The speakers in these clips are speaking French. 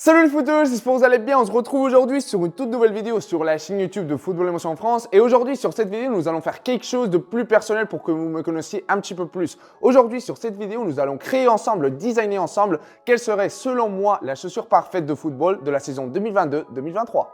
Salut les footeux, j'espère que vous allez bien. On se retrouve aujourd'hui sur une toute nouvelle vidéo sur la chaîne YouTube de Football Émotion en France. Et aujourd'hui, sur cette vidéo, nous allons faire quelque chose de plus personnel pour que vous me connaissiez un petit peu plus. Aujourd'hui, sur cette vidéo, nous allons créer ensemble, designer ensemble quelle serait selon moi la chaussure parfaite de football de la saison 2022-2023.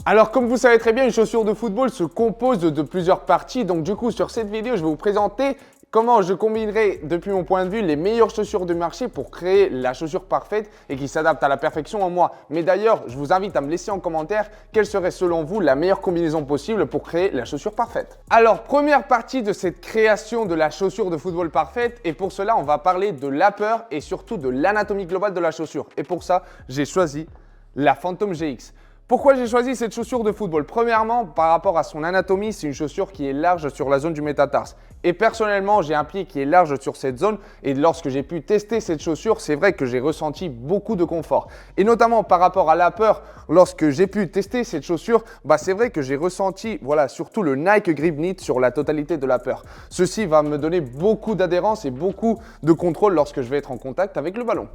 Alors, comme vous savez très bien, une chaussure de football se compose de plusieurs parties. Donc, du coup, sur cette vidéo, je vais vous présenter comment je combinerai, depuis mon point de vue, les meilleures chaussures du marché pour créer la chaussure parfaite et qui s'adapte à la perfection en moi. Mais d'ailleurs, je vous invite à me laisser en commentaire quelle serait selon vous la meilleure combinaison possible pour créer la chaussure parfaite. Alors, première partie de cette création de la chaussure de football parfaite. Et pour cela, on va parler de l'upper et surtout de l'anatomie globale de la chaussure. Et pour ça, j'ai choisi la Phantom GX. Pourquoi j'ai choisi cette chaussure de football? Premièrement, par rapport à son anatomie, c'est une chaussure qui est large sur la zone du métatarse. Et personnellement, j'ai un pied qui est large sur cette zone. Et lorsque j'ai pu tester cette chaussure, c'est vrai que j'ai ressenti beaucoup de confort. Et notamment par rapport à l'upper, lorsque j'ai pu tester cette chaussure, c'est vrai que j'ai ressenti surtout le Nike Grip Knit sur la totalité de l'upper. Ceci va me donner beaucoup d'adhérence et beaucoup de contrôle lorsque je vais être en contact avec le ballon.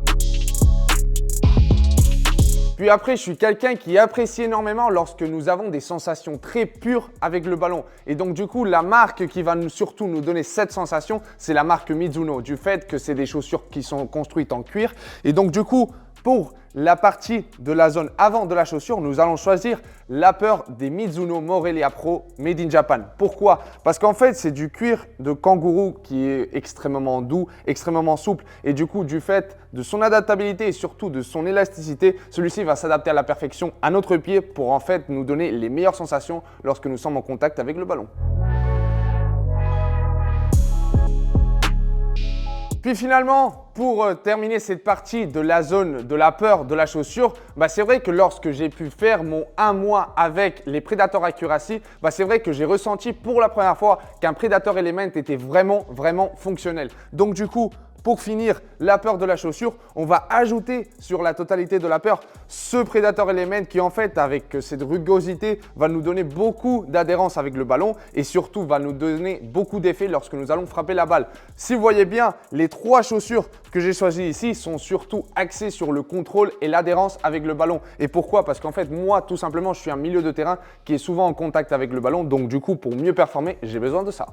Puis après, je suis quelqu'un qui apprécie énormément lorsque nous avons des sensations très pures avec le ballon. Et donc du coup, la marque qui va surtout nous donner cette sensation, c'est la marque Mizuno, du fait que c'est des chaussures qui sont construites en cuir. Et donc du coup, pour la partie de la zone avant de la chaussure, nous allons choisir l'upper des Mizuno Morelia Pro Made in Japan. Pourquoi? Parce qu'en fait, c'est du cuir de kangourou qui est extrêmement doux, extrêmement souple. Et du coup, du fait de son adaptabilité et surtout de son élasticité, celui-ci va s'adapter à la perfection à notre pied pour en fait nous donner les meilleures sensations lorsque nous sommes en contact avec le ballon. Puis finalement, pour terminer cette partie de la zone de la peur de la chaussure, c'est vrai que lorsque j'ai pu faire mon 1 mois avec les Predator Accuracy, c'est vrai que j'ai ressenti pour la première fois qu'un Predator Element était vraiment fonctionnel. Donc du coup, pour finir la peur de la chaussure, on va ajouter sur la totalité de la peur ce Predator Element qui en fait avec cette rugosité va nous donner beaucoup d'adhérence avec le ballon et surtout va nous donner beaucoup d'effet lorsque nous allons frapper la balle. Si vous voyez bien, les 3 chaussures que j'ai choisies ici sont surtout axées sur le contrôle et l'adhérence avec le ballon. Et pourquoi? Parce qu'en fait moi tout simplement je suis un milieu de terrain qui est souvent en contact avec le ballon, donc du coup pour mieux performer j'ai besoin de ça.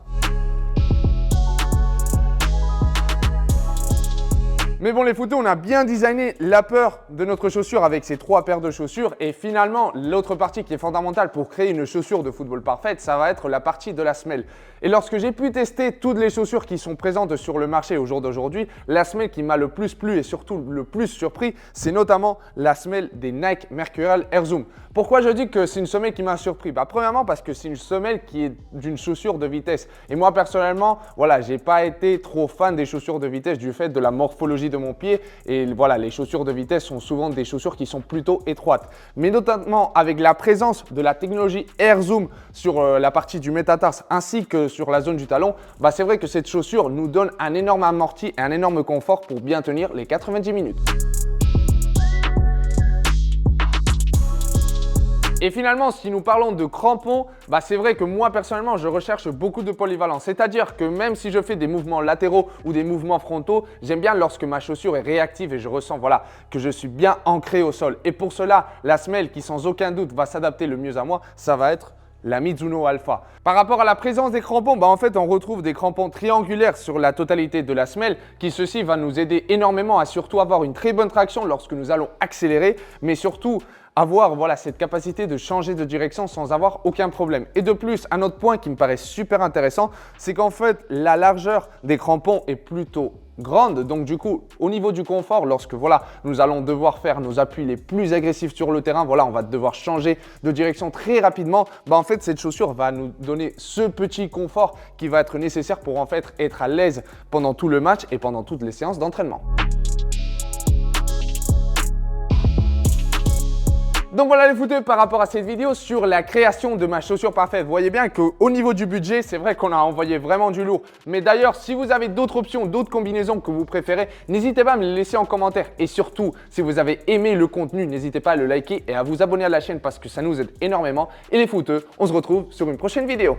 Mais bon les footeux, on a bien designé l'upper de notre chaussure avec ces 3 paires de chaussures et finalement l'autre partie qui est fondamentale pour créer une chaussure de football parfaite, ça va être la partie de la semelle. Et lorsque j'ai pu tester toutes les chaussures qui sont présentes sur le marché au jour d'aujourd'hui, la semelle qui m'a le plus plu et surtout le plus surpris, c'est notamment la semelle des Nike Mercurial Air Zoom. Pourquoi je dis que c'est une semelle qui m'a surpris? Premièrement parce que c'est une semelle qui est d'une chaussure de vitesse. Et moi personnellement, j'ai pas été trop fan des chaussures de vitesse du fait de la morphologie de mon pied. Et les chaussures de vitesse sont souvent des chaussures qui sont plutôt étroites. Mais notamment avec la présence de la technologie Air Zoom sur la partie du métatarse ainsi que sur la zone du talon, c'est vrai que cette chaussure nous donne un énorme amorti et un énorme confort pour bien tenir les 90 minutes. Et finalement, si nous parlons de crampons, c'est vrai que moi personnellement, je recherche beaucoup de polyvalence. C'est-à-dire que même si je fais des mouvements latéraux ou des mouvements frontaux, j'aime bien lorsque ma chaussure est réactive et je ressens que je suis bien ancré au sol. Et pour cela, la semelle qui sans aucun doute va s'adapter le mieux à moi, ça va être la Mizuno Alpha. Par rapport à la présence des crampons, en fait, on retrouve des crampons triangulaires sur la totalité de la semelle qui ceci va nous aider énormément à surtout avoir une très bonne traction lorsque nous allons accélérer, mais surtout avoir cette capacité de changer de direction sans avoir aucun problème. Et de plus, un autre point qui me paraît super intéressant, c'est qu'en fait, la largeur des crampons est plutôt grande. Donc du coup, au niveau du confort, lorsque nous allons devoir faire nos appuis les plus agressifs sur le terrain, on va devoir changer de direction très rapidement, en fait, cette chaussure va nous donner ce petit confort qui va être nécessaire pour en fait être à l'aise pendant tout le match et pendant toutes les séances d'entraînement. Donc voilà les footeux par rapport à cette vidéo sur la création de ma chaussure parfaite. Vous voyez bien qu'au niveau du budget, c'est vrai qu'on a envoyé vraiment du lourd. Mais d'ailleurs, si vous avez d'autres options, d'autres combinaisons que vous préférez, n'hésitez pas à me les laisser en commentaire. Et surtout, si vous avez aimé le contenu, n'hésitez pas à le liker et à vous abonner à la chaîne parce que ça nous aide énormément. Et les footeux, on se retrouve sur une prochaine vidéo.